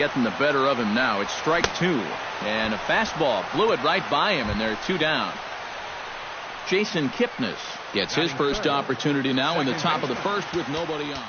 Getting the better of him now. It's strike two. And a fastball blew it right by him, and they're two down. Jason Kipnis gets his first opportunity now in the top of the first with nobody on.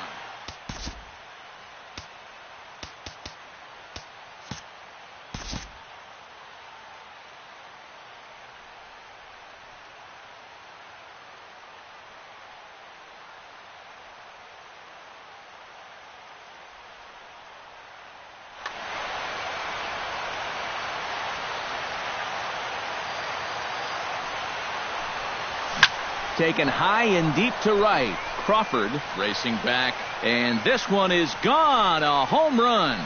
Taken high and deep to right. Crawford racing back, and this one is gone. A home run.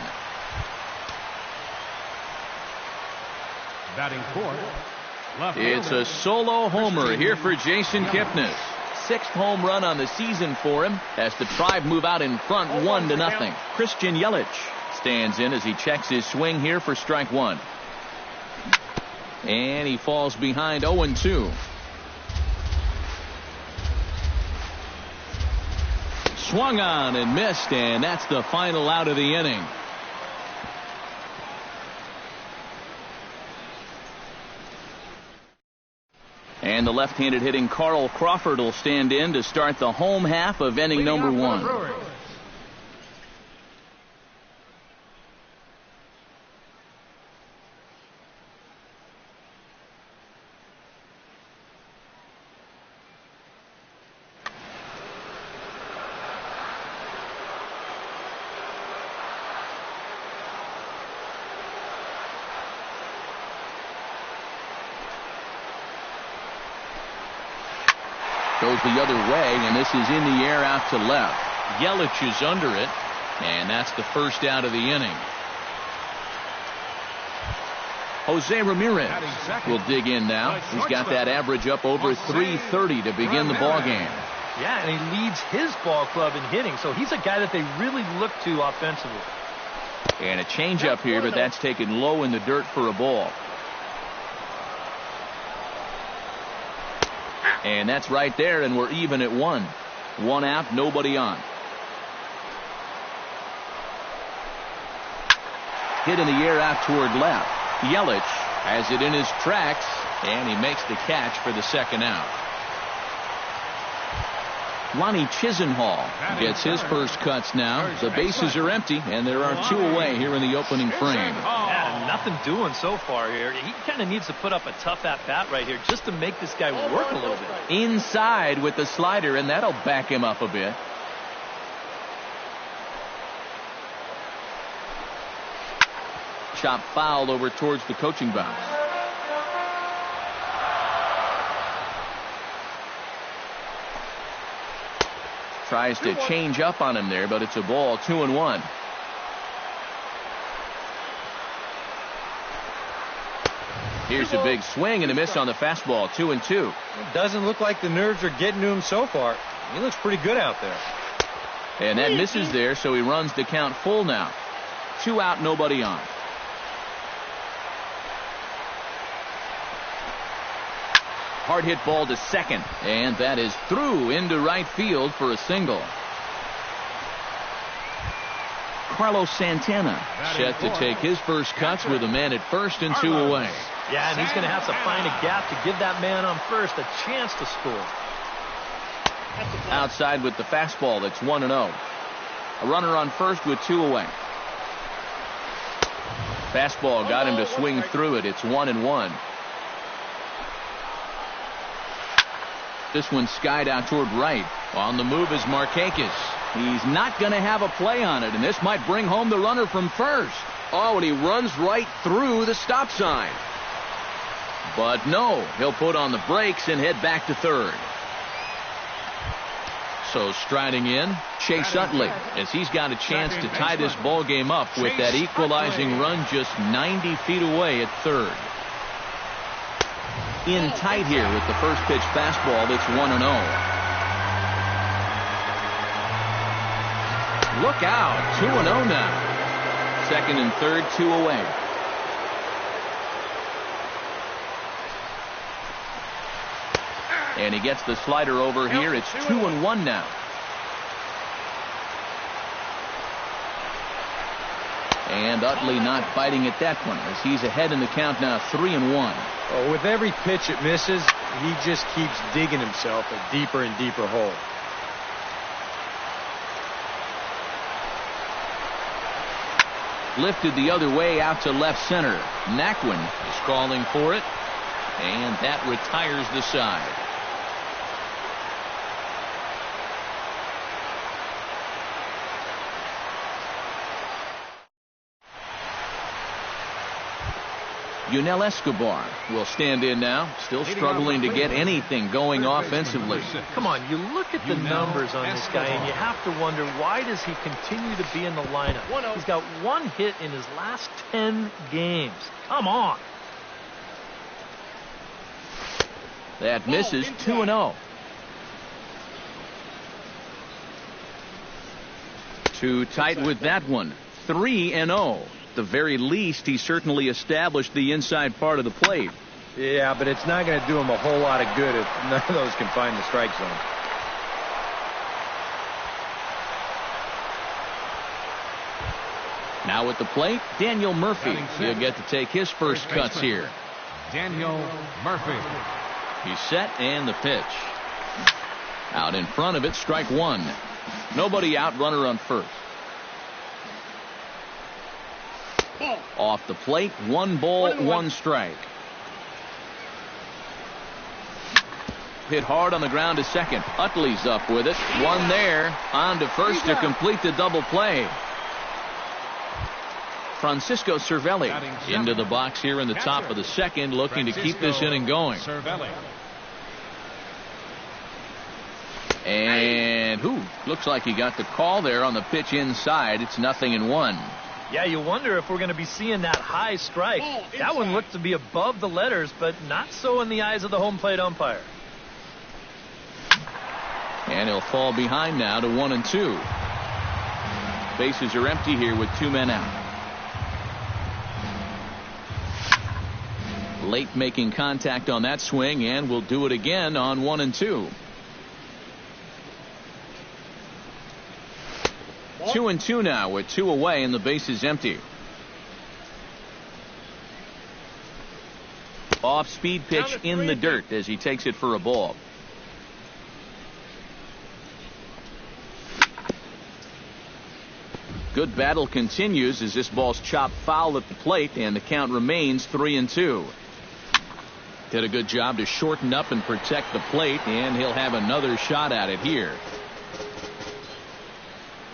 Batting fourth. It's a solo homer here for Jason Kipnis. Sixth home run on the season for him as the Tribe move out in front 1-0. Christian Yelich stands in as he checks his swing here for strike one. And he falls behind 0-2. Swung on and missed, and that's the final out of the inning. And the left-handed hitting Carl Crawford will stand in to start the home half of inning number one. Goes the other way, and this is in the air out to left. Yelich is under it, and that's the first out of the inning. Jose Ramirez will dig in now. He's got that average up over 330 to begin the ball game. Yeah, and he leads his ball club in hitting, so he's a guy that they really look to offensively. And a changeup here, but that's taken low in the dirt for a ball. And that's right there, and we're even at one. One out, nobody on. Hit in the air out toward left. Yelich has it in his tracks, and he makes the catch for the second out. Lonnie Chisenhall gets his first cuts now. The bases are empty, and there are two away here in the opening frame. Yeah, nothing doing so far here. He kind of needs to put up a tough at-bat right here just to make this guy work a little bit. Inside with the slider, and that'll back him up a bit. Chop fouled over towards the coaching box. Tries to change up on him there, but it's a ball. 2-1. Here's a big swing and a miss on the fastball. 2-2. It doesn't look like the nerves are getting to him so far. He looks pretty good out there. And that misses there, so he runs the count full now. 2 out, nobody on. Hard hit ball to second, and that is through into right field for a single. Carlos Santana set to take his first cuts with a man at first and 2 away. Yeah, and he's going to have to find a gap to give that man on first a chance to score. Outside with the fastball, that's 1-0. A runner on first with 2 away. Fastball got him to swing through it. It's 1-1. This one skied out toward right. On the move is Markakis. He's not going to have a play on it, and this might bring home the runner from first. Oh, and he runs right through the stop sign. But no, he'll put on the brakes and head back to third. So striding in, Chase Utley, as he's got a chance to tie this ball game up with that equalizing run just 90 feet away at third. In tight here with the first pitch fastball. That's 1-0. Look out, 2-0 now. Second and third, 2 away. And he gets the slider over here. It's 2-1 now. And Utley not biting at that one as he's ahead in the count now 3-1. Oh, with every pitch it misses, he just keeps digging himself a deeper and deeper hole. Lifted the other way out to left center. Naquin is calling for it, and that retires the side. Yunel Escobar will stand in now, still struggling to get anything going offensively. Come on, you look at the numbers on this guy, and you have to wonder, why does he continue to be in the lineup? He's got 1 hit in his last 10 games. Come on. That misses. 2-0. Too tight with that one. 3-0. At the very least, he certainly established the inside part of the plate. Yeah, but it's not going to do him a whole lot of good if none of those can find the strike zone. Now at the plate, Daniel Murphy. He'll get to take his first cuts here. Daniel Murphy. He's set, and the pitch. Out in front of it, strike one. Nobody out, runner on first. Off the plate, 1 ball, 1 strike. Hit hard on the ground to second. Utley's up with it. 1 there. On to first to complete the double play. Francisco Cervelli into the box here in the top of the second, looking to keep this inning going. And looks like he got the call there on the pitch inside. It's 0-1. Yeah, you wonder if we're going to be seeing that high strike. That one looked to be above the letters, but not so in the eyes of the home plate umpire. And he'll fall behind now to 1-2. Bases are empty here with 2 men out. Late making contact on that swing, and will do it again on 1-2. 2-2 now with 2 away and the base is empty. Off speed pitch in the dirt as he takes it for a ball. Good battle continues as this ball's chopped foul at the plate, and the count remains 3-2. Did a good job to shorten up and protect the plate, and he'll have another shot at it here.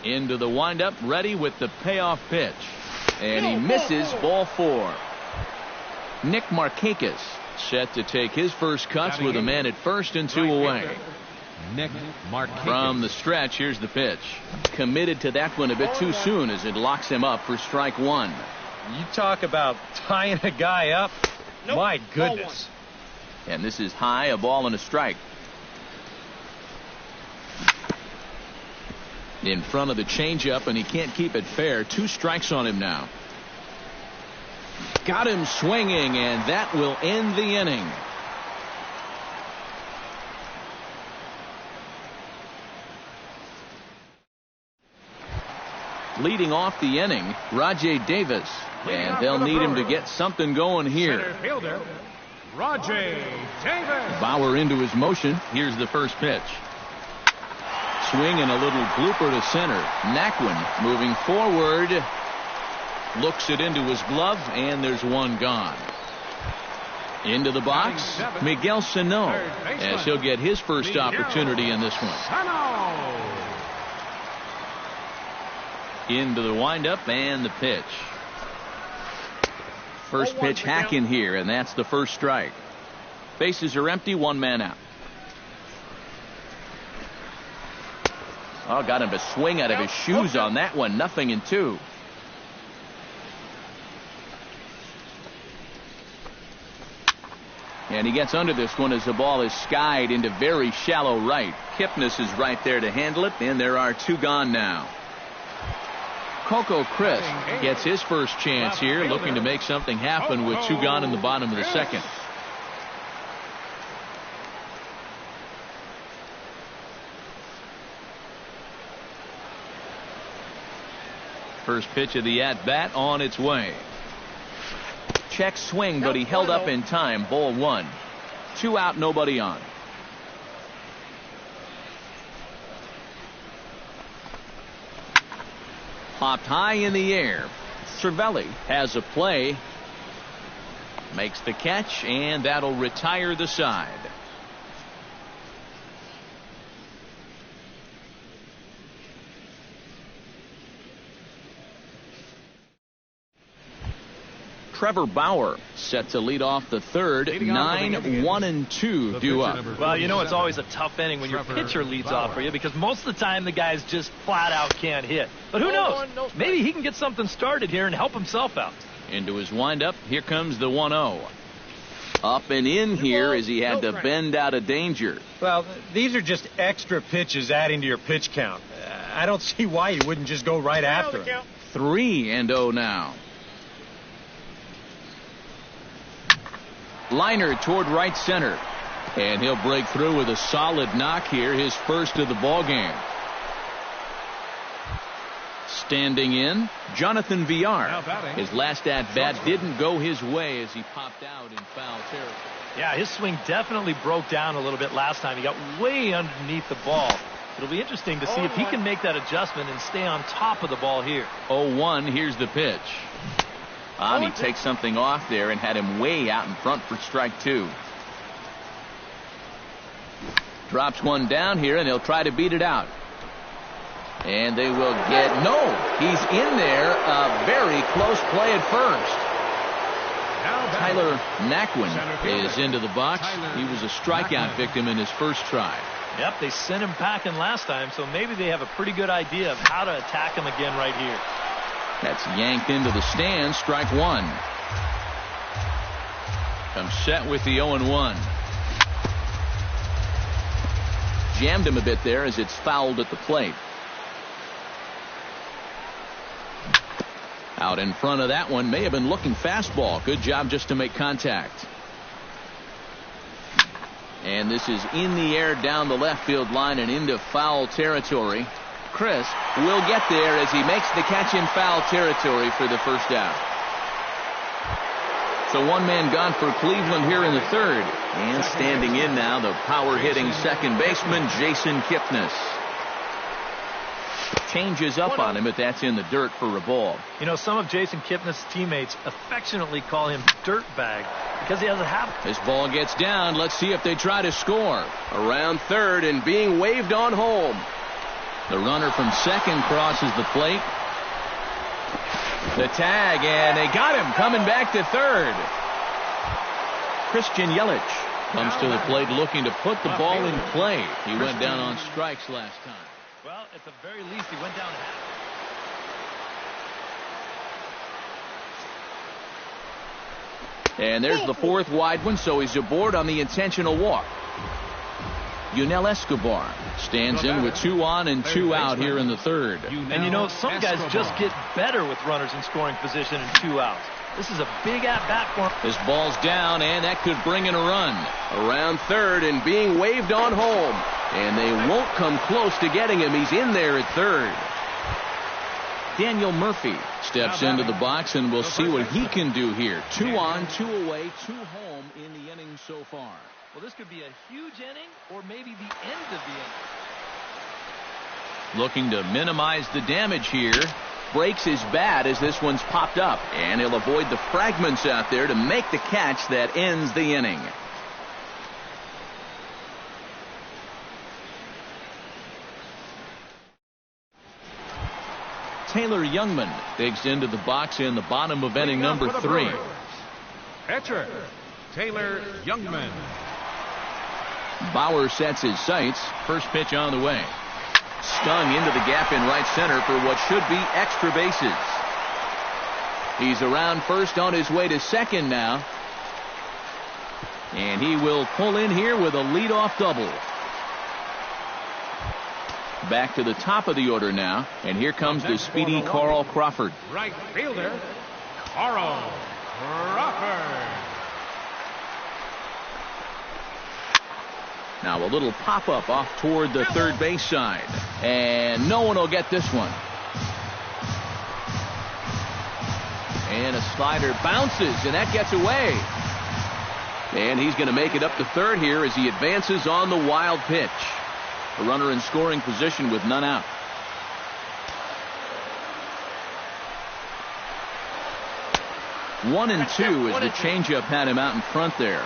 Into the windup, ready with the payoff pitch. And he misses, ball 4. Nick Markakis set to take his first cuts with a man at first and 2 away. Nick Markakis. From the stretch, here's the pitch. Committed to that one a bit too soon as it locks him up for strike 1. You talk about tying a guy up. My goodness. And this is high, a ball and a strike. In front of the changeup, and he can't keep it fair. 2 strikes on him now. Got him swinging, and that will end the inning. Leading off the inning, Rajay Davis. And they'll need him to get something going here. Center fielder, Rajay Davis. Bauer into his motion. Here's the first pitch. Swing and a little blooper to center. Naquin moving forward. Looks it into his glove, and there's 1 gone. Into the box, Miguel Sano, as he'll get his first opportunity in this one. Into the windup and the pitch. First pitch hack in here, and that's the first strike. Bases are empty, 1 man out. Oh, got him to swing out of his shoes on that one. 0-2. And he gets under this one as the ball is skied into very shallow right. Kipnis is right there to handle it, and there are 2 gone now. Coco Crisp gets his first chance here, looking to make something happen with 2 gone in the bottom of the second. first pitch of the at-bat on its way. Check swing, but he held up in time. Ball 1. 2 out, nobody on. Popped high in the air. Cervelli has a play. Makes the catch, and that'll retire the side. Trevor Bauer set to lead off the third. 9-1-2 due up. Well, you know it's always a tough inning when your pitcher leads off for you, because most of the time the guys just flat out can't hit. But who knows? Maybe he can get something started here and help himself out. Into his windup. Here comes the 1-0. Up and in here as he had to bend out of danger. Well, these are just extra pitches adding to your pitch count. I don't see why you wouldn't just go right after him. 3-0 now. Liner toward right center. And he'll break through with a solid knock here, his first of the ball game. Standing in, Jonathan Villar. His last at-bat didn't go his way as he popped out in foul territory. Yeah, his swing definitely broke down a little bit last time. He got way underneath the ball. It'll be interesting to see if he can make that adjustment and stay on top of the ball here. 0-1, here's the pitch. He takes something off there and had him way out in front for strike 2. Drops one down here, and he'll try to beat it out. And they will get... No! He's in there. A very close play at first. Tyler Naquin is into the box. He was a strikeout victim in his first try. Yep, they sent him packing last time, so maybe they have a pretty good idea of how to attack him again right here. That's yanked into the stands. Strike 1. Comes set with the 0-1. Jammed him a bit there as it's fouled at the plate. Out in front of that one. May have been looking fastball. Good job just to make contact. And this is in the air down the left field line and into foul territory. Chris will get there as he makes the catch in foul territory for the first out. So one man gone for Cleveland here in the third. And standing in now, the power-hitting second baseman, Jason Kipnis. Changes up on him, but that's in the dirt for a ball. You know, some of Jason Kipnis' teammates affectionately call him Dirtbag because he has a habit. This ball gets down. Let's see if they try to score. Around third and being waved on home. The runner from second crosses the plate. The tag, and they got him coming back to third. Christian Yelich comes to the plate looking to put the ball in play. He went down on strikes last time. Well, at the very least, he went down half. And there's the fourth wide one, so he's aboard on the intentional walk. Yunel Escobar stands in with 2 on and 2 out here in the third. And you know, some guys just get better with runners in scoring position and 2 outs. This is a big at-bat for him. This ball's down, and that could bring in a run. Around third and being waved on home. And they won't come close to getting him. He's in there at third. Daniel Murphy steps into the box, and we'll see what he can do here. 2 on, 2 away, 2 home in the inning so far. Well, this could be a huge inning or maybe the end of the inning. Looking to minimize the damage here. Breaks his bat as this one's popped up. And he'll avoid the fragments out there to make the catch that ends the inning. Taylor Youngman digs into the box in the bottom of inning number 3. Pitcher, Taylor Youngman. Bauer sets his sights. First pitch on the way. Stung into the gap in right center for what should be extra bases. He's around first on his way to second now. And he will pull in here with a leadoff double. Back to the top of the order now. And here comes the speedy Carl Crawford. Right fielder, Carl Crawford. Now a little pop-up off toward the third base side. And no one will get this one. And a slider bounces, and that gets away. And he's going to make it up to third here as he advances on the wild pitch. A runner in scoring position with none out. One and two as the changeup had him out in front there.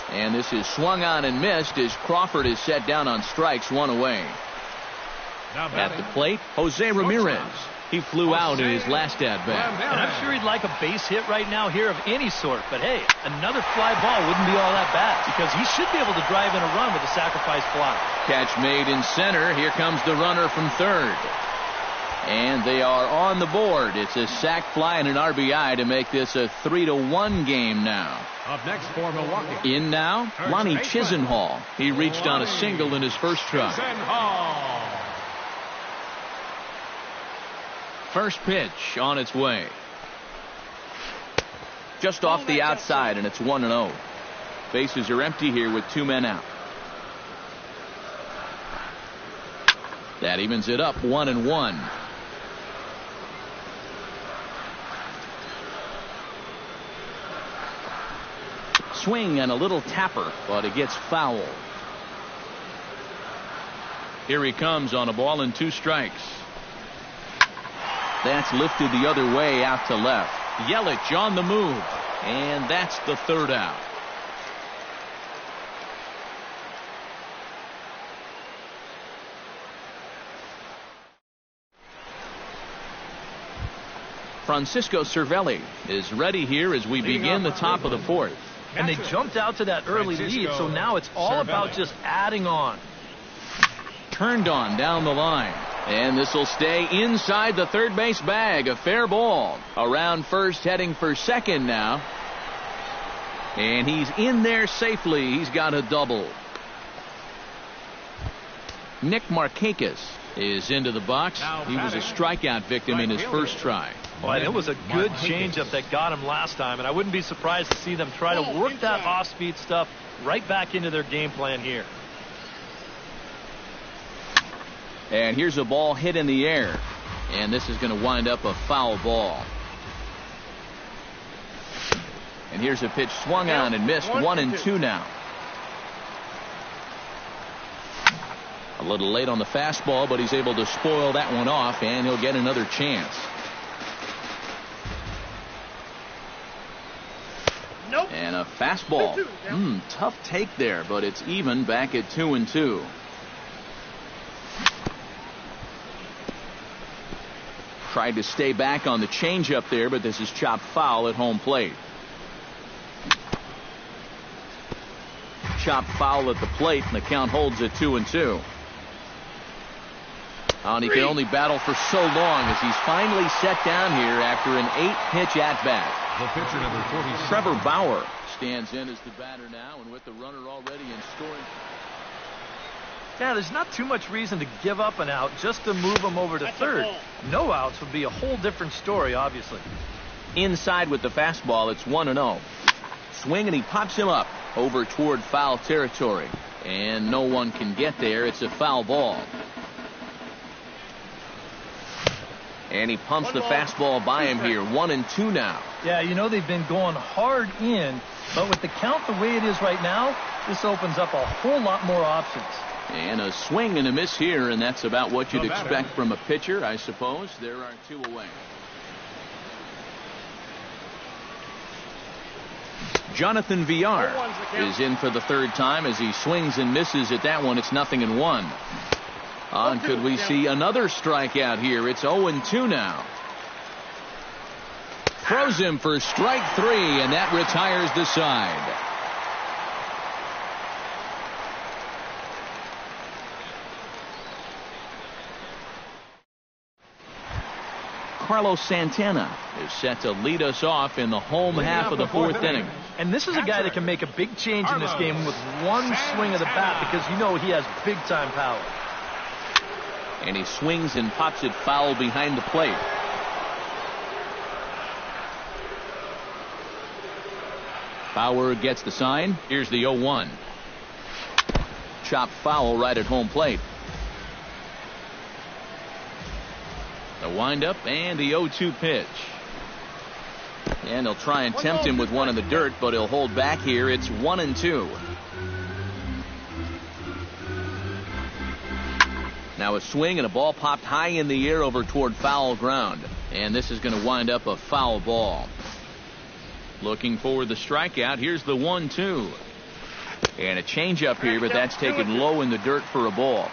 And this is swung on and missed as Crawford is set down on strikes, one away. At the plate, Jose Ramirez. He flew out in his last at-bat. And I'm sure he'd like a base hit right now here of any sort. But, hey, another fly ball wouldn't be all that bad because he should be able to drive in a run with a sacrifice fly. Catch made in center. Here comes the runner from third. And they are on the board. It's a sac fly and an RBI to make this a 3-1 game now. Up next for Milwaukee. In now, Lonnie Chisenhall. He reached on a single in his first try. First pitch on its way. Just off the outside, and it's 1-0. Bases are empty here with 2 men out. That evens it up 1-1. Swing and a little tapper, but it gets foul. Here he comes on a ball and 2 strikes. That's lifted the other way out to left. Yelich on the move, and that's the third out. Francisco Cervelli is ready here as we begin the top of the fourth. And they jumped out to that early lead, so now it's all about just adding on. Turned on down the line. And this will stay inside the third base bag. A fair ball. Around first, heading for second now. And he's in there safely. He's got a double. Nick Markakis is into the box. He was a strikeout victim in his first try. Well, it was a good changeup that got him last time, and I wouldn't be surprised to see them try to work that off-speed stuff right back into their game plan here. And here's a ball hit in the air. And this is going to wind up a foul ball. And here's a pitch swung on and missed. 1-2 now. A little late on the fastball, but he's able to spoil that one off, and he'll get another chance. And a fastball. Tough take there, but it's even back at 2-2. Tried to stay back on the changeup there, but this is chopped foul at home plate. Chopped foul at the plate, and the count holds at 2-2. And he can only battle for so long as he's finally set down here after an 8-pitch at-bat. The pitcher, number 47. Trevor Bauer stands in as the batter now, and with the runner already in scoring. Yeah, there's not too much reason to give up an out just to move him over to third. No outs would be a whole different story, obviously. Inside with the fastball, it's 1-0. Swing, and he pops him up over toward foul territory. And no one can get there. It's a foul ball. And he pumps the fastball by him here. 1-2 now. Yeah, you know, they've been going hard in, but with the count the way it is right now, this opens up a whole lot more options. And a swing and a miss here, and that's about what you'd expect from a pitcher, I suppose. There are 2 away. Jonathan Villar is in for the third time as he swings and misses at that one. It's 0-1. On could we see another strikeout here? It's 0-2 now. Throws him for strike 3, and that retires the side. Carlos Santana is set to lead us off in the home half of the fourth inning. And this is a guy that can make a big change in this game with one swing of the bat because you know he has big-time power. And he swings and pops it foul behind the plate. Bauer gets the sign. Here's the 0-1. Chopped foul right at home plate. A windup and the 0-2 pitch. And they'll try and tempt him with one in the dirt, but he'll hold back here. It's 1-2. Now a swing and a ball popped high in the air over toward foul ground. And this is going to wind up a foul ball. Looking for the strikeout. Here's the 1-2. And a changeup here, but that's taken low in the dirt for a ball.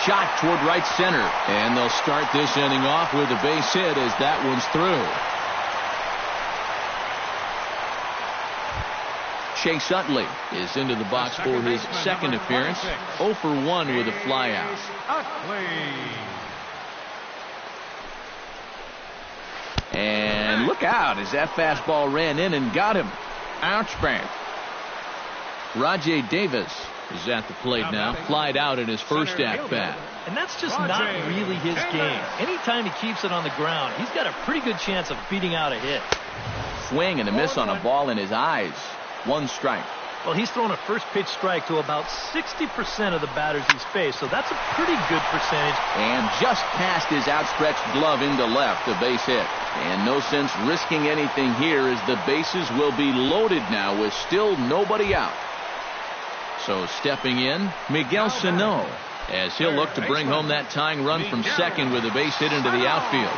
Shot toward right center. And they'll start this inning off with a base hit as that one's through. Chase Utley is into the box for his second appearance. 0 for 1 with a flyout. And look out as that fastball ran in and got him. Ouch bang. Rajay Davis is at the plate now. Flied out in his first at-bat. And that's just not really his game. Anytime he keeps it on the ground, he's got a pretty good chance of beating out a hit. Swing and a miss on a ball in his eyes. 1 strike. Well, he's thrown a first pitch strike to about 60% of the batters he's faced, so that's a pretty good percentage. And just past his outstretched glove into left, a base hit. And no sense risking anything here as the bases will be loaded now with still nobody out. So stepping in, Miguel Sano, as he'll look to bring home that tying run from second with a base hit into the outfield.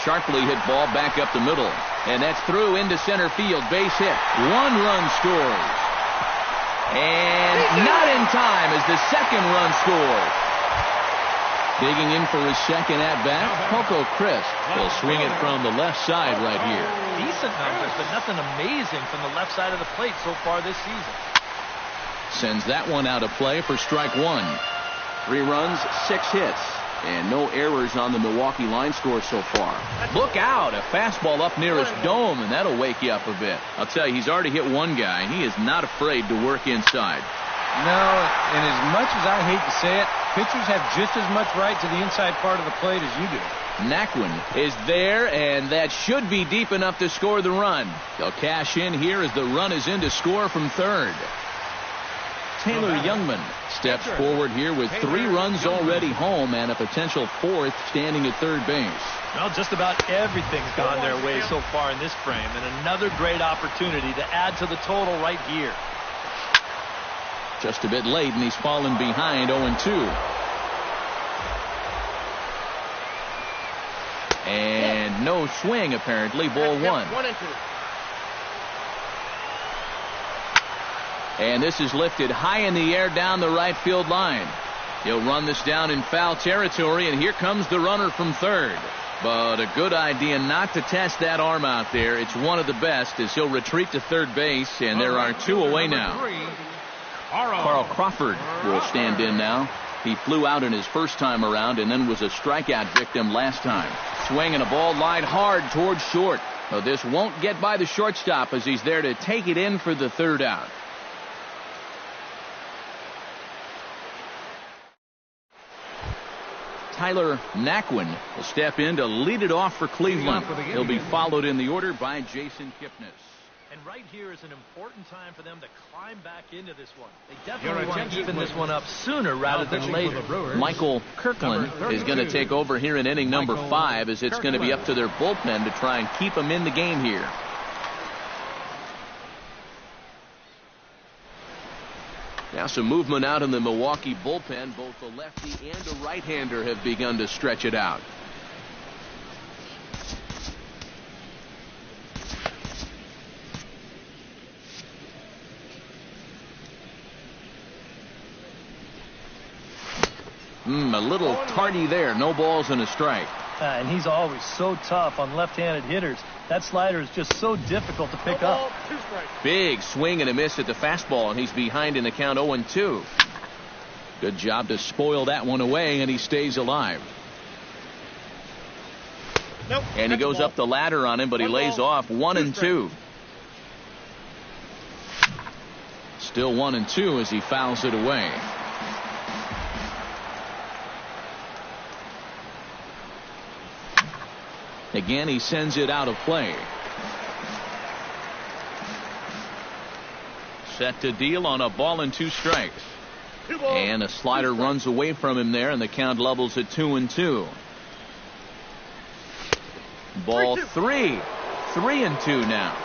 Sharply hit ball back up the middle. And that's through into center field. Base hit. 1 run scores. And not in time as the second run scores. Digging in for his second at-bat, Coco Crisp will swing it from the left side right here. Decent numbers, but nothing amazing from the left side of the plate so far this season. Sends that one out of play for strike 1. 3 runs, 6 hits. And no errors on the Milwaukee line score so far. Look out, a fastball up near his dome, and that'll wake you up a bit. I'll tell you, he's already hit one guy, and he is not afraid to work inside. No, and as much as I hate to say it, pitchers have just as much right to the inside part of the plate as you do. Naquin is there, and that should be deep enough to score the run. They'll cash in here as the run is in to score from third. Taylor Youngman steps forward here with 3 runs already home and a potential 4th standing at third base. Well, just about everything's gone their way so far in this frame, and another great opportunity to add to the total right here. Just a bit late, and he's fallen behind 0-2. And no swing, apparently. Ball 1. And this is lifted high in the air down the right field line. He'll run this down in foul territory, and here comes the runner from third. But a good idea not to test that arm out there. It's one of the best as he'll retreat to third base, and there are 2 away now. Carl Crawford will stand in now. He flew out in his first time around and then was a strikeout victim last time. Swing and a ball lined hard towards short. Well, this won't get by the shortstop as he's there to take it in for the third out. Tyler Naquin will step in to lead it off for Cleveland. He'll be followed in the order by Jason Kipnis. And right here is an important time for them to climb back into this one. They definitely want to even this one up sooner rather than later. Michael Kirkland is going to take over here in inning number 5 as it's going to be up to their bullpen to try and keep them in the game here. Now some movement out in the Milwaukee bullpen. Both the lefty and the right-hander have begun to stretch it out. A little tardy there. No balls and a strike. And he's always so tough on left-handed hitters. That slider is just so difficult to pick up. Big swing and a miss at the fastball, and he's behind in the count 0-2. Good job to spoil that one away, and he stays alive. And he goes up the ladder on him, but he lays off 1-2. Still 1-2 as he fouls it away. Again, he sends it out of play. Set to deal on a ball and 2 strikes. And a slider runs away from him there, and the count levels at 2-2. Ball 3. 3-2 now.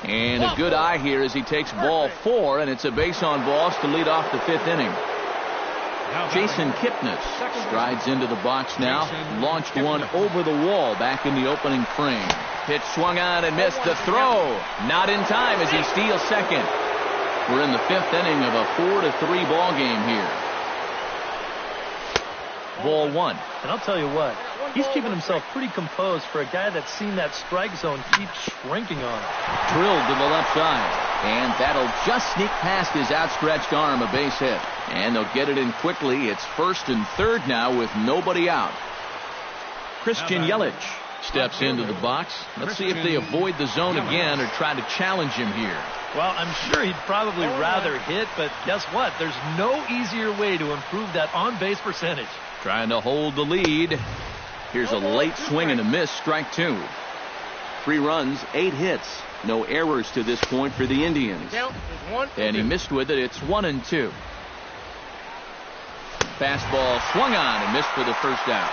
And a good eye here as he takes ball 4, and it's a base on balls to lead off the 5th inning. Jason Kipnis strides into the box now. Launched one over the wall back in the opening frame. Pitch swung on and missed. The throw not in time as he steals second. We're in the 5th inning of a 4-3 ball game here. Ball 1. And I'll tell you what, he's keeping himself pretty composed for a guy that's seen that strike zone keep shrinking on him. Drilled to the left side. And that'll just sneak past his outstretched arm, a base hit. And they'll get it in quickly. It's 1st and 3rd now with nobody out. Christian Yelich steps into the box. Let's see if they avoid the zone again or try to challenge him here. Well, I'm sure he'd probably rather hit, but guess what? There's no easier way to improve that on-base percentage. Trying to hold the lead. Here's a late swing and a miss, strike 2. 3 runs, 8 hits. No errors to this point for the Indians. And he missed with it. It's 1-2. Fastball swung on and missed for the first out.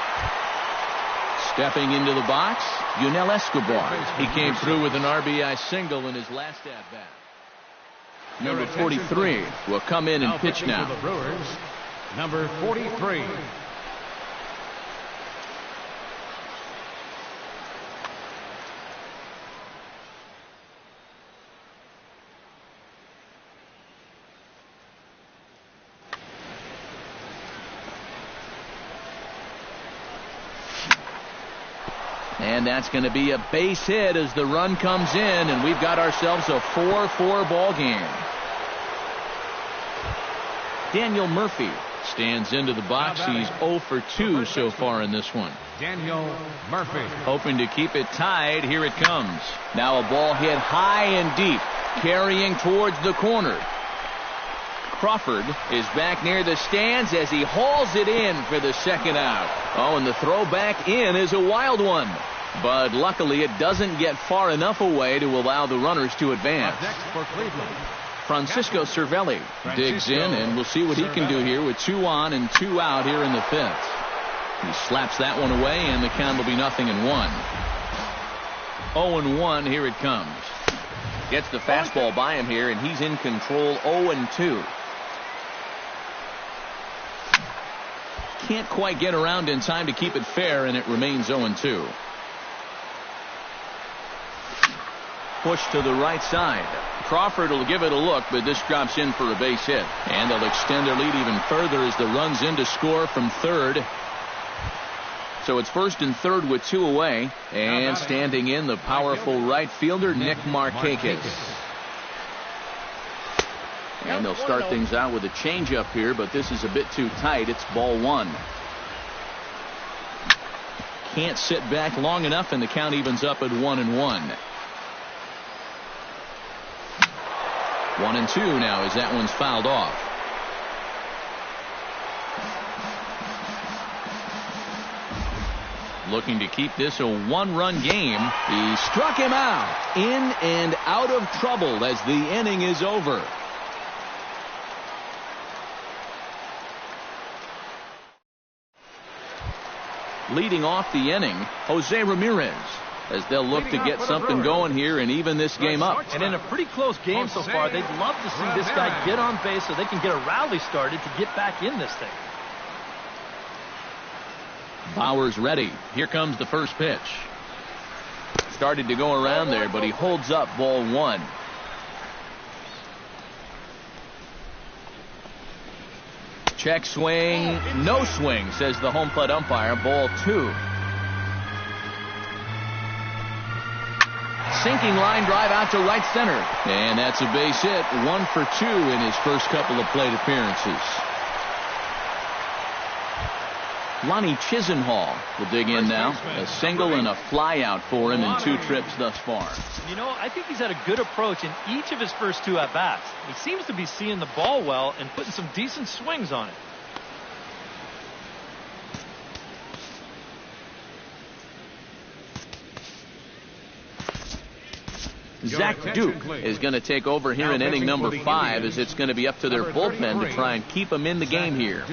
Stepping into the box, Yunel Escobar. He came through with an RBI single in his last at-bat. Number 43 will come in and pitch now. The Brewers, number 43. And that's going to be a base hit as the run comes in, and we've got ourselves a 4-4 ball game. Daniel Murphy stands into the box. He's 0 for 2 so far in this one. Daniel Murphy. Hoping to keep it tied. Here it comes. Now a ball hit high and deep, carrying towards the corner. Crawford is back near the stands as he hauls it in for the second out. Oh, and the throw back in is a wild one. But luckily it doesn't get far enough away to allow the runners to advance. Next for Cleveland, Francisco Cervelli digs in, and we'll see what he can do here with 2 on and 2 out here in the 5th. He slaps that one away, and the count will be 0-1. 0-1, here it comes. Gets the fastball by him here, and he's in control. 0-2. Can't quite get around in time to keep it fair, and it remains 0-2. Push to the right side. Crawford will give it a look, but this drops in for a base hit. And they'll extend their lead even further as the run's in to score from third. So it's 1st and 3rd with 2 away. And standing in, the powerful right fielder, Nick Markakis. And they'll start things out with a changeup here, but this is a bit too tight. It's ball 1. Can't sit back long enough, and the count evens up at 1-1. 1-2 now as that one's fouled off. Looking to keep this a 1-run game. He struck him out. In and out of trouble as the inning is over. Leading off the inning, Jose Ramirez, as they'll look to get something going here and even this game up. And in a pretty close game so far, they'd love to see this guy get on base so they can get a rally started to get back in this thing. Bauer's ready. Here comes the first pitch. Started to go around there, but he holds up ball 1. Check swing, no swing, says the home plate umpire. Ball 2. Sinking line drive out to right center. And that's a base hit. 1 for 2 in his first couple of plate appearances. Lonnie Chisenhall will dig in now. A single and a fly out for him in 2 trips thus far. You know, I think he's had a good approach in each of his first 2 at-bats. He seems to be seeing the ball well and putting some decent swings on it. Zach Duke is going to take over here in inning number 5, as it's going to be up to their bullpen to try and keep them in the game here.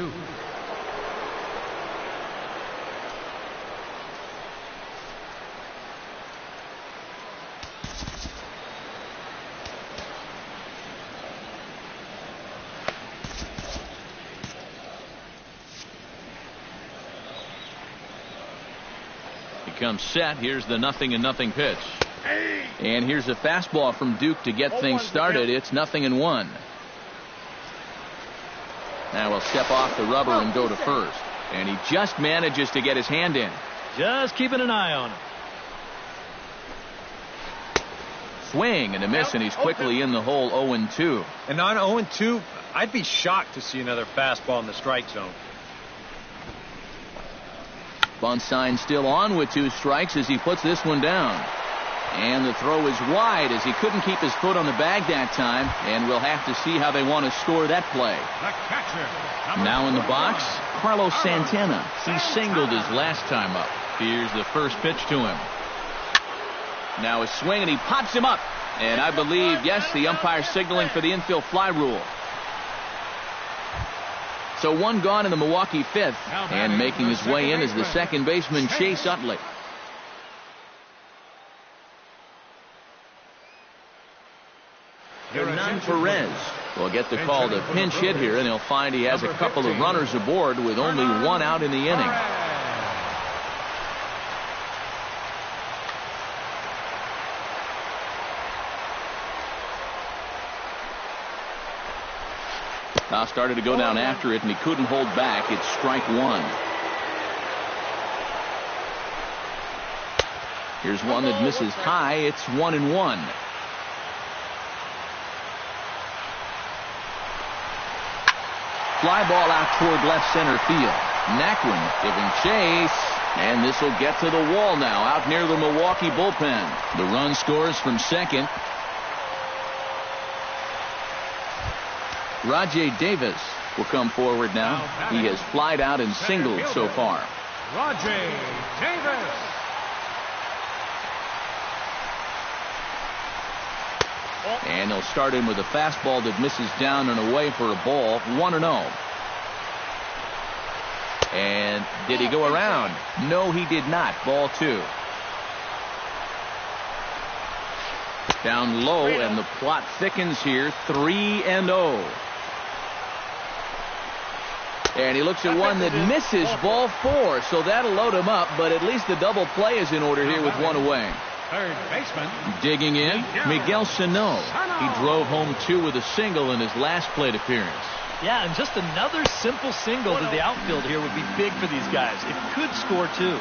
Comes set. Here's the 0-0 pitch. And here's a fastball from Duke to get things started. It's 0-1. Now we'll step off the rubber and go to first. And he just manages to get his hand in. Just keeping an eye on him. Swing and a miss, and he's quickly in the hole. 0-2. And on 0-2, I'd be shocked to see another fastball in the strike zone. Bunt sign still on with 2 strikes as he puts this one down. And the throw is wide as he couldn't keep his foot on the bag that time. And we'll have to see how they want to score that play. Now in the box, Carlos Santana. He singled his last time up. Here's the first pitch to him. Now a swing, and he pops him up. And I believe, yes, the umpire signaling for the infield fly rule. So 1 gone in the Milwaukee 5th, and making his way in is the second baseman, Chase Utley. Hernan Perez will get the call to pinch hit here, and he'll find he has a couple of runners aboard with only 1 out in the inning. Now started to go down after it, and he couldn't hold back. It's strike 1. Here's one that misses high. It's 1-1. Fly ball out toward left center field. Naquin giving chase, and this will get to the wall now out near the Milwaukee bullpen. The run scores from second. Rajay Davis will come forward now. He has flied out and singled so far. Rajay Davis. And they'll start in with a fastball that misses down and away for a ball. 1-0. And did he go around? No, he did not. Ball 2. Down low, and the plot thickens here. 3-0. And he looks at one that misses. Ball 4. So that'll load him up, but at least the double play is in order here with 1 away. Third baseman. Digging in, Miguel Sano. He drove home 2 with a single in his last plate appearance. Yeah, and just another simple single to the outfield here would be big for these guys. It could score 2.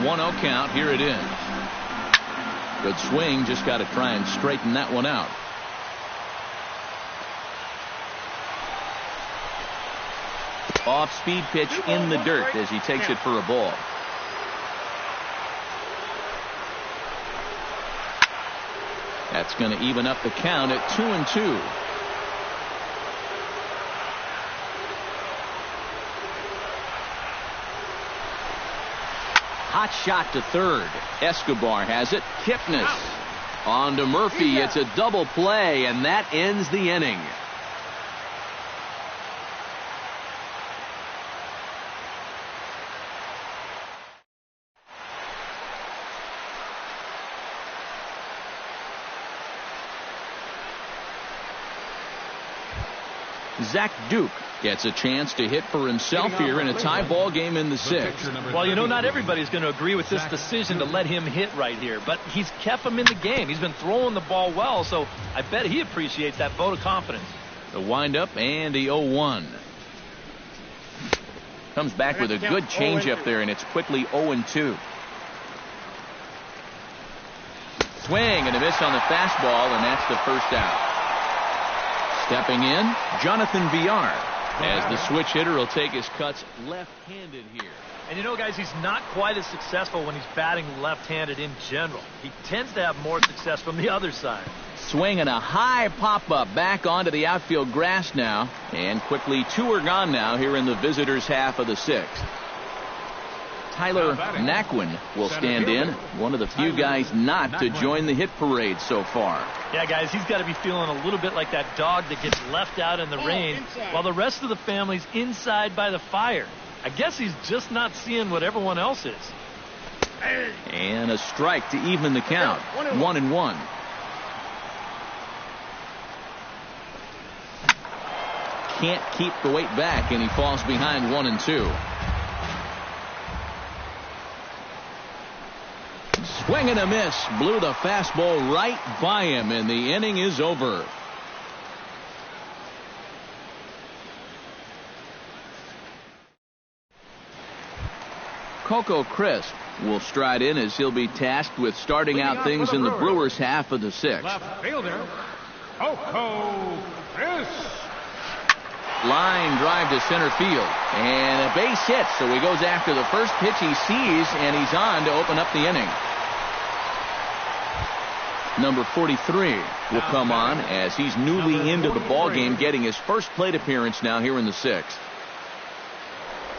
1-0 count. Here it is. Good swing. Just got to try and straighten that one out. Off-speed pitch in the dirt as he takes it for a ball. That's going to even up the count at 2-2. Hot shot to third. Escobar has it. Kipnis on to Murphy. It's a double play, and that ends the inning. Zach Duke gets a chance to hit for himself here in a tie ball game in the 6th. Well, you know, not everybody's going to agree with this decision to let him hit right here, but he's kept him in the game. He's been throwing the ball well, so I bet he appreciates that vote of confidence. The windup and the 0-1. Comes back with a good changeup there, and it's quickly 0-2. Swing and a miss on the fastball, and that's the first out. Stepping in, Jonathan Villar, as the switch hitter will take his cuts left-handed here. And you know, guys, he's not quite as successful when he's batting left-handed in general. He tends to have more success from the other side. Swing and a high pop-up back onto the outfield grass now. And quickly 2 are gone now here in the visitors' half of the 6th. Tyler Naquin will stand in, one of the few guys not to join the hit parade so far. Yeah, guys, he's got to be feeling a little bit like that dog that gets left out in the rain while the rest of the family's inside by the fire. I guess he's just not seeing what everyone else is. And a strike to even the count. 1-1. Can't keep the weight back, and he falls behind 1-2. Swing and a miss. Blew the fastball right by him, and the inning is over. Coco Crisp will stride in as he'll be tasked with starting out things in the Brewers' half of the sixth. Left fielder, Coco Crisp. Line drive to center field, and a base hit, so he goes after the first pitch he sees, and he's on to open up the inning. Number 43 will come on as he's newly into the ballgame, getting his first plate appearance now here in the sixth.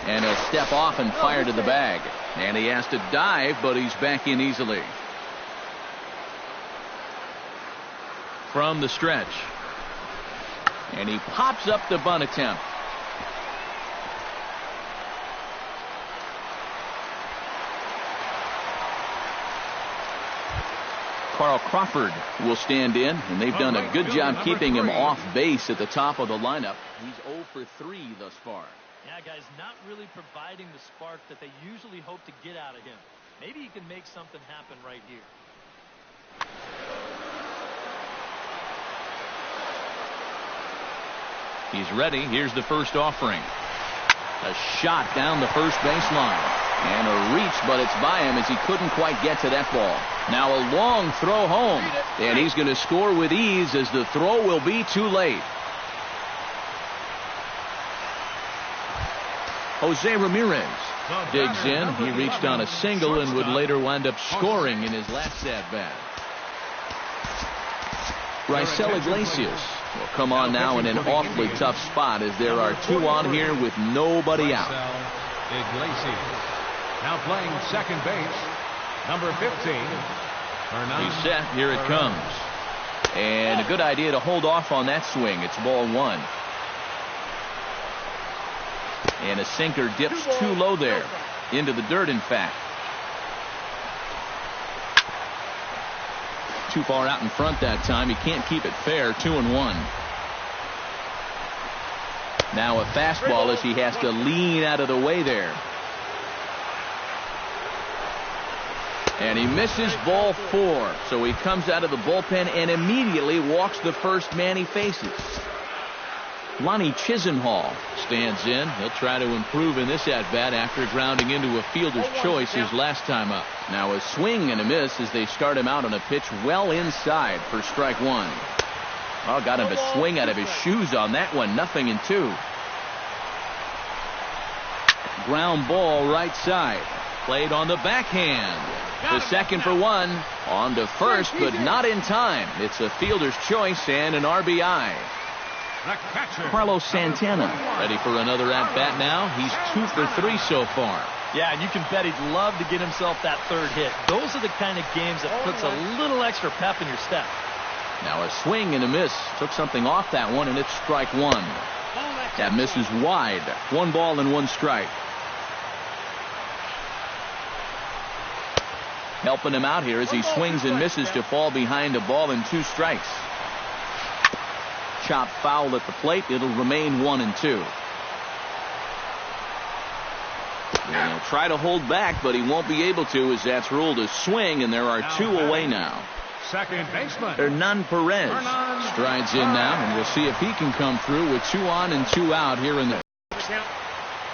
And a step off and fire to the bag, and he has to dive, but he's back in easily. From the stretch. And he pops up the bunt attempt. Carl Crawford will stand in, and they've done a good job keeping him off base at the top of the lineup. He's 0 for 3 thus far. Yeah, guys, not really providing the spark that they usually hope to get out of him. Maybe he can make something happen right here. He's ready. Here's the first offering. A shot down the first baseline. And a reach, but it's by him as he couldn't quite get to that ball. Now a long throw home. And he's going to score with ease as the throw will be too late. Jose Ramirez digs in. He reached on a single and would later wind up scoring in his last at-bat. Raisel Iglesias will come on now in an awfully tough spot as there are two on here with nobody out. Iglesias now playing second base, number 15. He's set. Here it comes. And a good idea to hold off on that swing. It's ball one. And a sinker dips too low there. Into the dirt, in fact. Too far out in front that time. He can't keep it fair. 2-1. Now a fastball as he has to lean out of the way there. And he misses ball 4. So he comes out of the bullpen and immediately walks the first man he faces. Lonnie Chisenhall stands in. He'll try to improve in this at-bat after grounding into a fielder's choice his last time up. Now a swing and a miss as they start him out on a pitch well inside for strike one. Oh, got him to swing out of his shoes on that one. 0-2. Ground ball right side. Played on the backhand. The second for one. On to first, but not in time. It's a fielder's choice and an RBI. Carlos Santana ready for another at-bat now. He's 2 for 3 so far. Yeah, and you can bet he'd love to get himself that third hit. Those are the kind of games that puts a little extra pep in your step. Now a swing and a miss. Took something off that one, and it's strike one. That miss is wide. 1 ball and 1 strike. Helping him out here as he swings and misses to fall behind a ball and 2 strikes. Chop foul at the plate. It'll remain 1-2. And he'll try to hold back, but he won't be able to as that's ruled a swing, and there are 2 away now. Second baseman Hernan Perez strides in now, and we'll see if he can come through with 2 on and 2 out here in the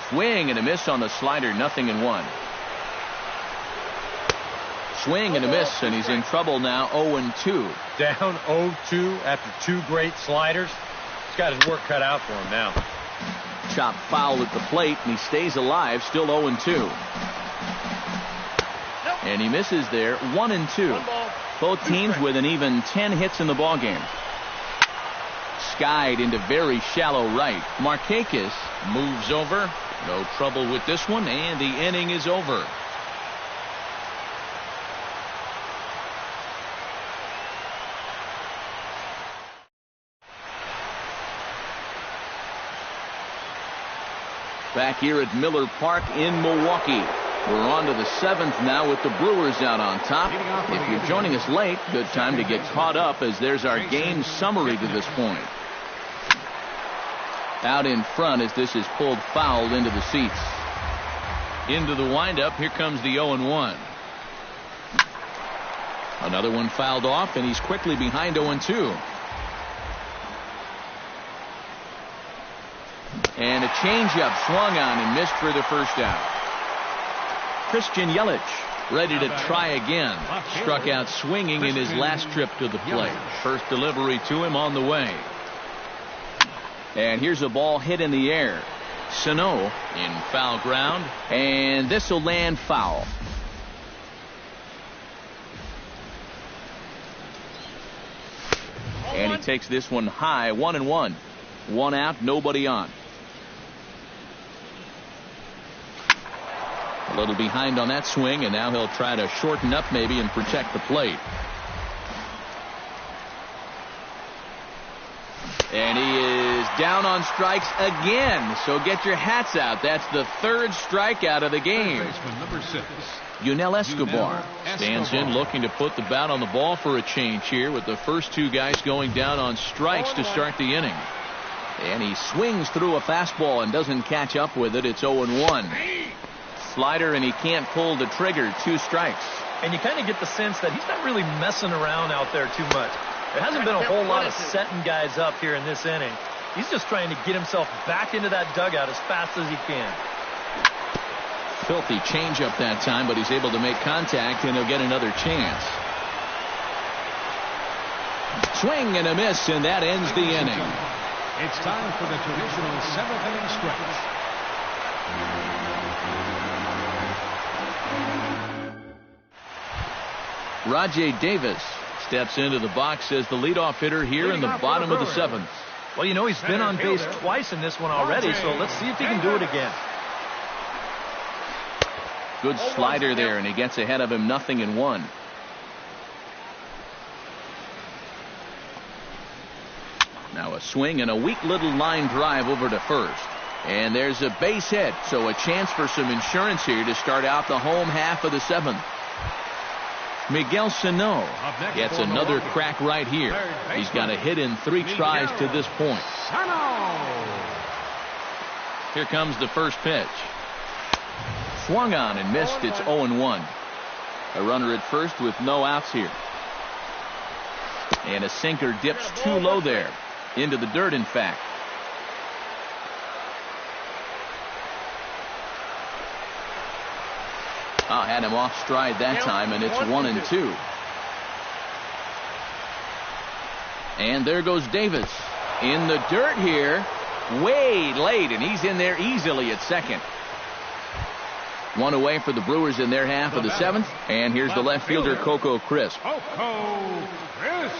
swing and a miss on the slider. 0-1. Swing and a miss, and he's in trouble now. 0-2. Down 0-2 after 2 great sliders. He's got his work cut out for him now. Chop foul at the plate, and he stays alive. Still 0-2. And he misses there. 1-2. Both teams with an even 10 hits in the ballgame. skied into very shallow right. Markakis moves over. No trouble with this one, and the inning is over. Back here at Miller Park in Milwaukee. We're on to the 7th now with the Brewers out on top. If you're joining us late, good time to get caught up as there's our game summary to this point. Out in front as this is pulled foul into the seats. Into the windup, here comes the 0-1. Another one fouled off, and he's quickly behind 0-2. And a changeup swung on and missed for the first out. Christian Yelich ready to try again. Struck out swinging in his last trip to the plate. First delivery to him on the way. And here's a ball hit in the air. Sano in foul ground. And this will land foul. And he takes this one high. 1-1. One out, nobody on. A little behind on that swing, and now he'll try to shorten up maybe and protect the plate. And he is down on strikes again. So get your hats out. That's the 3rd strikeout of the game. Number 6. Yunel Escobar stands in looking to put the bat on the ball for a change here with the first 2 guys going down on strikes to start the inning. And he swings through a fastball and doesn't catch up with it. It's 0-1. Slider, and he can't pull the trigger. 2 strikes. And you kind of get the sense that he's not really messing around out there too much. There hasn't been a whole lot of setting guys up here in this inning. He's just trying to get himself back into that dugout as fast as he can. Filthy changeup that time, but he's able to make contact, and he'll get another chance. Swing and a miss, and that ends the inning. It's time for the traditional 7th inning stretch. Rajay Davis steps into the box as the leadoff hitter here in the bottom of the 7th. Well, you know, he's been on base twice in this one already, so let's see if he can do it again. Good slider there, and he gets ahead of him 0-1. Now a swing and a weak little line drive over to first. And there's a base hit, so a chance for some insurance here to start out the home half of the 7th. Miguel Sano gets another crack right here. He's got a hit in 3 tries to this point. Here comes the first pitch. Swung on and missed. It's 0-1. A runner at first with no outs here. And a sinker dips too low there. Into the dirt, in fact. Had him off stride that time, and it's 1-2. And there goes Davis in the dirt here, way late, and he's in there easily at second. 1 away for the Brewers in their half of the 7th, and here's the left fielder, Coco Crisp. Coco Crisp.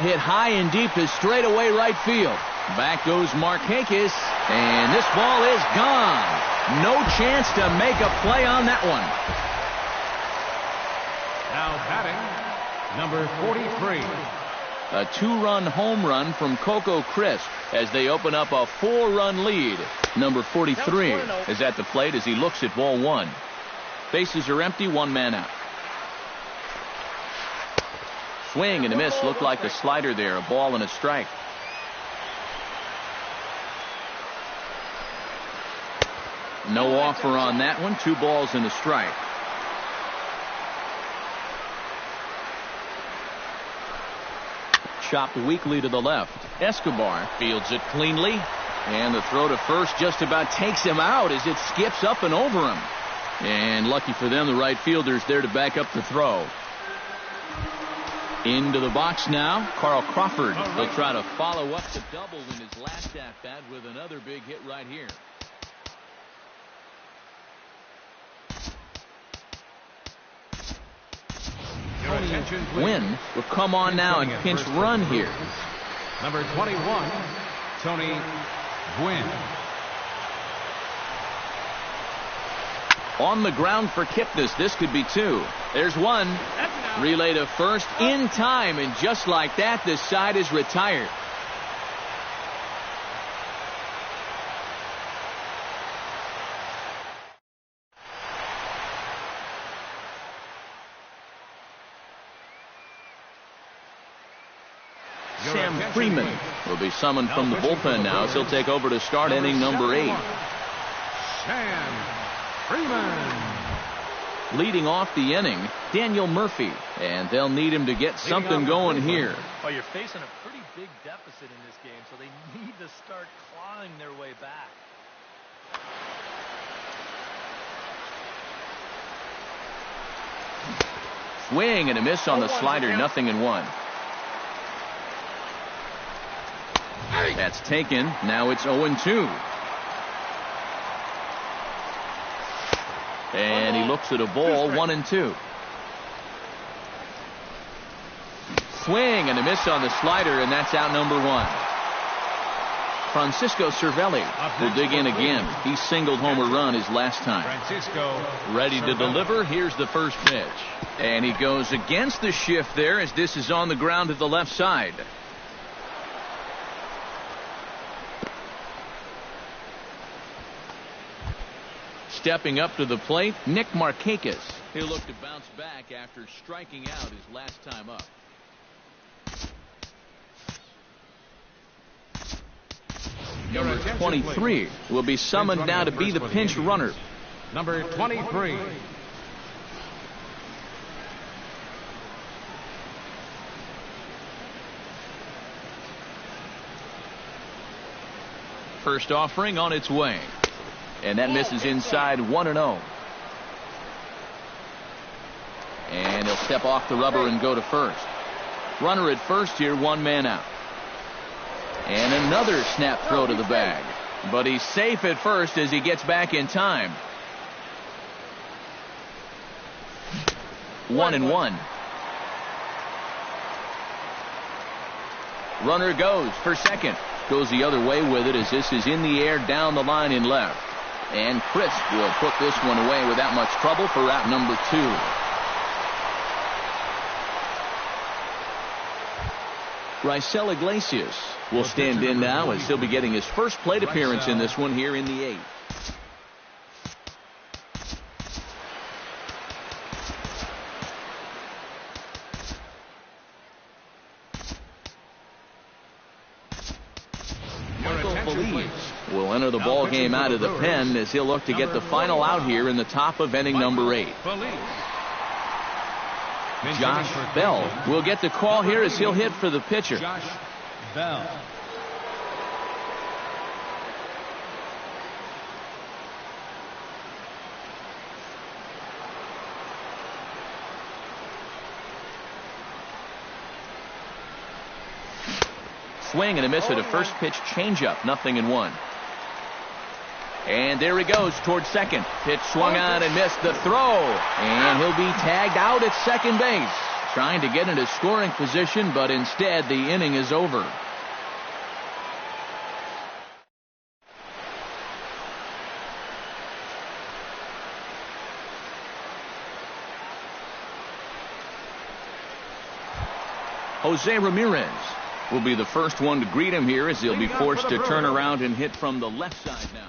Hit high and deep to straightaway right field. Back goes Markakis, and this ball is gone. No chance to make a play on that one. Now batting, number 43. A 2-run home run from Coco Crisp as they open up a 4-run lead. Number 43 is at the plate as he looks at ball 1. Bases are empty, 1 man out. Swing and a miss. Looked like a slider there. A ball and a strike. No offer on that one. 2 balls and a strike. Chopped weakly to the left. Escobar fields it cleanly. And the throw to first just about takes him out as it skips up and over him. And lucky for them, the right fielder's there to back up the throw. Into the box now, Carl Crawford. He'll try to follow up the double in his last at-bat with another big hit right here. Wynn will come on now and pinch run here. Number 21, Tony Gwynn. On the ground for Kipnis. This could be two. There's one. Relay to first in time, and just like that, this side is retired. Sam Freeman will be summoned from the bullpen now, as he'll take over to start inning number 8. Sam Freeman. Leading off the inning, Daniel Murphy, and they'll need him to get something going here. Oh, you're facing a pretty big deficit in this game, so they need to start clawing their way back. Swing and a miss on the slider, 0-1. That's taken. Now it's 0-2. And he looks at a ball, 1-2. Swing and a miss on the slider, and that's out number 1. Francisco Cervelli will dig in again. He singled home a run his last time. Ready to deliver. Here's the first pitch. And he goes against the shift there, as this is on the ground to the left side. Stepping up to the plate, Nick Markakis. He'll look to bounce back after striking out his last time up. Number 23 will be summoned now to be the pinch runner. Number 23. First offering on its way. And that misses inside, 1-0. And he'll step off the rubber and go to first. Runner at first here, 1 man out. And another snap throw to the bag. But he's safe at first as he gets back in time. 1-1. Runner goes for second. Goes the other way with it as this is in the air down the line in left. And Chris will put this one away without much trouble for out number 2. Raisel Iglesias will stand in now, as he'll be getting his first plate appearance in this one here in the 8th. Will enter the ball game out of the pen, as he'll look to get the final out here in the top of inning number 8. Josh Bell will get the call here as he'll hit for the pitcher. Josh Bell. Swing and a miss at a first pitch changeup, 0-1. And there he goes towards second. Pitch swung on and missed the throw. And he'll be tagged out at second base. Trying to get into scoring position, but instead the inning is over. Jose Ramirez will be the first one to greet him here, as he'll be forced to turn around and hit from the left side now.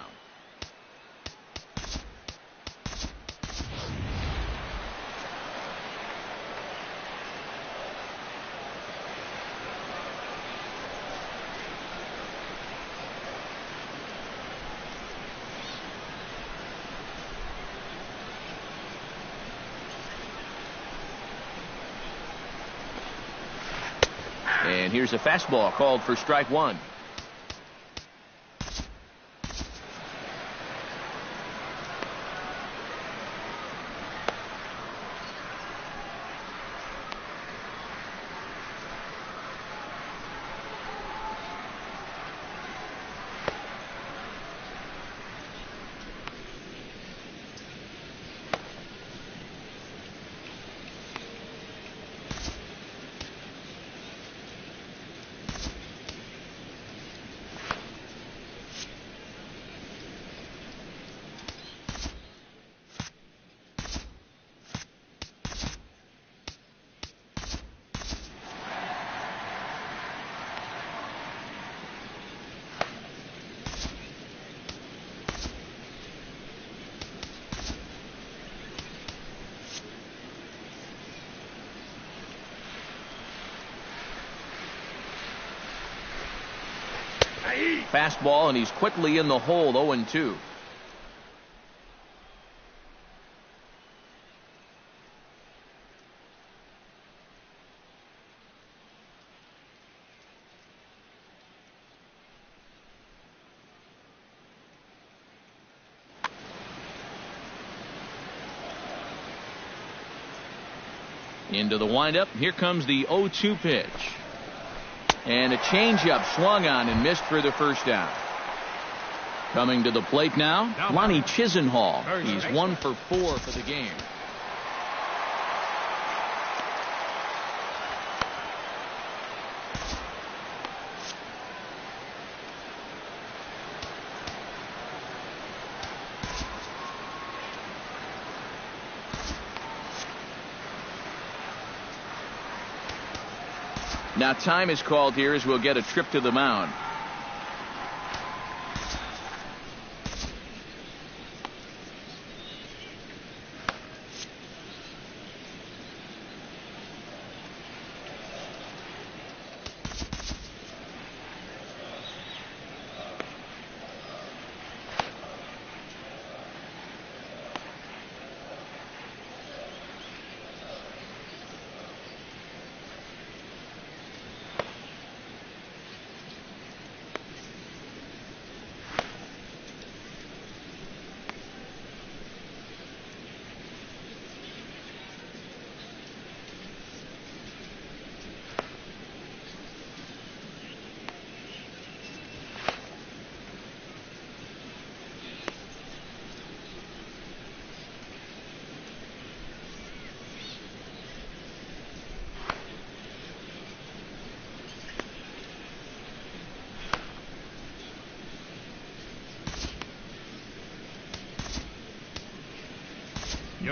And here's a fastball called for strike 1. fastball, and he's quickly in the hole, 0-2. Into the windup. Here comes the 0-2 pitch. And a changeup swung on and missed for the first out. Coming to the plate now, Lonnie Chisenhall. He's 1 for 4 for the game. Now time is called here as we'll get a trip to the mound.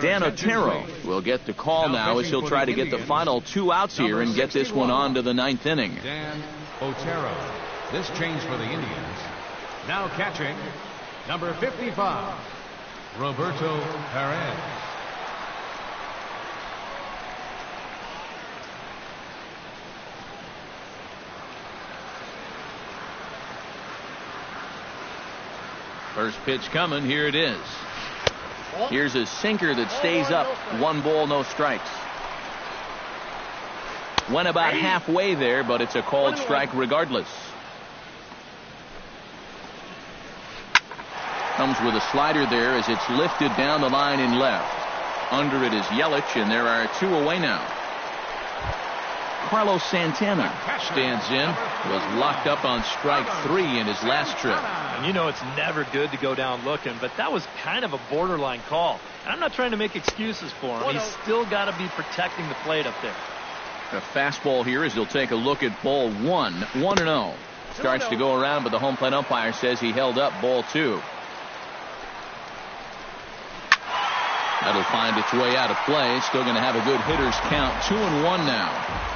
Dan Otero will get the call now as he'll try to get the final 2 outs here and get this one on to the 9th inning. Dan Otero. This change for the Indians. Now catching, number 55, Roberto Perez. First pitch coming. Here it is. Here's a sinker that stays up. 1 ball, no strikes. Went about halfway there, but it's a called strike regardless. Comes with a slider there as it's lifted down the line in left. Under it is Yelich, and there are 2 away now. Carlos Santana stands in. Was locked up on strike 3 in his last trip. And you know it's never good to go down looking, but that was kind of a borderline call. And I'm not trying to make excuses for him. He's still got to be protecting the plate up there. A fastball here as he'll take a look at ball 1. 1-0. Starts to go around, but the home plate umpire says he held up ball 2. That'll find its way out of play. Still going to have a good hitter's count. 2-1 now.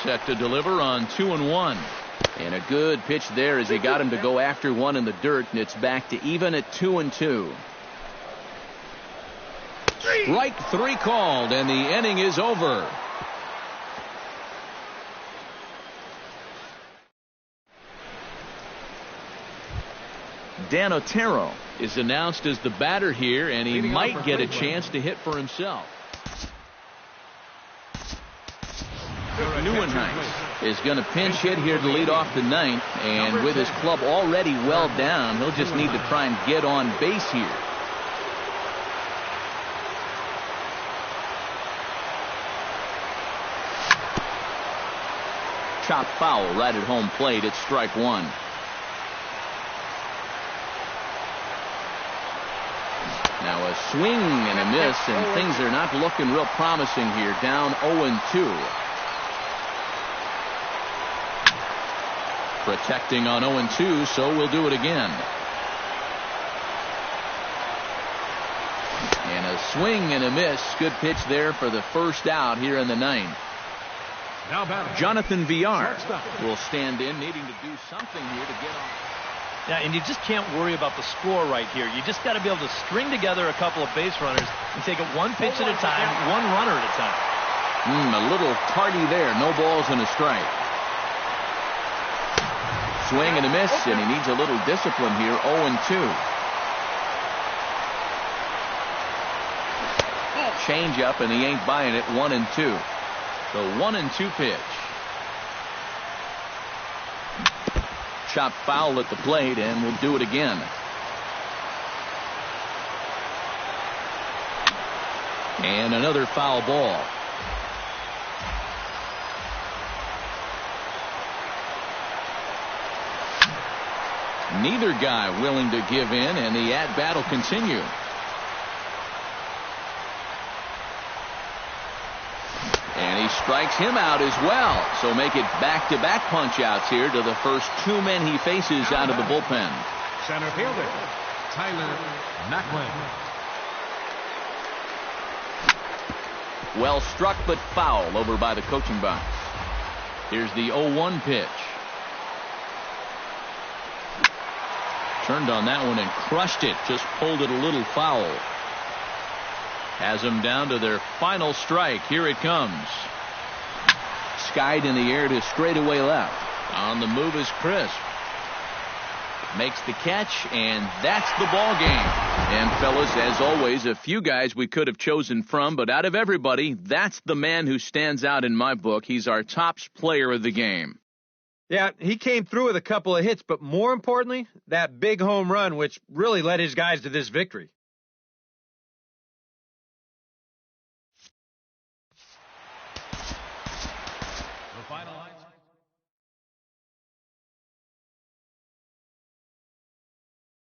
Set to deliver on 2-1. And a good pitch there as he got him to go after one in the dirt, and it's back to even at 2-2. Strike 3 called, and the inning is over. Dan Otero is announced as the batter here, and he might get a chance to hit for himself. Neuenhuis is going to pinch hit here to lead off the 9th, and with his club already well down, he'll just need to try and get on base here. Chop foul right at home plate. It's strike 1. Now a swing and a miss, and things are not looking real promising here. Down 0-2. Protecting on 0-2, so we'll do it again. And a swing and a miss. Good pitch there for the first out here in the 9th. Jonathan Villar will stand in, needing to do something here to get on. Yeah, and you just can't worry about the score right here. You just got to be able to string together a couple of base runners and take it 1 pitch at a time, 1 runner at a time. A little tardy there. No balls and a strike. Swing and a miss, and he needs a little discipline here. 0-2. Change up, and he ain't buying it. 1-2. The 1-2 pitch. Chopped foul at the plate, and we'll do it again. And another foul ball. Neither guy willing to give in, and the at-bat will continue. And he strikes him out as well. So make it back-to-back punch-outs here to the first two men he faces out of the bullpen. Center fielder, Tyler Macklin. Well struck but foul over by the coaching box. Here's the 0-1 pitch. Turned on that one and crushed it. Just pulled it a little foul. Has them down to their final strike. Here it comes. Skied in the air to straightaway left. On the move is Crisp. Makes the catch, and that's the ball game. And fellas, as always, a few guys we could have chosen from, but out of everybody, that's the man who stands out in my book. He's our top player of the game. Yeah, he came through with a couple of hits, but more importantly, that big home run, which really led his guys to this victory. The final lights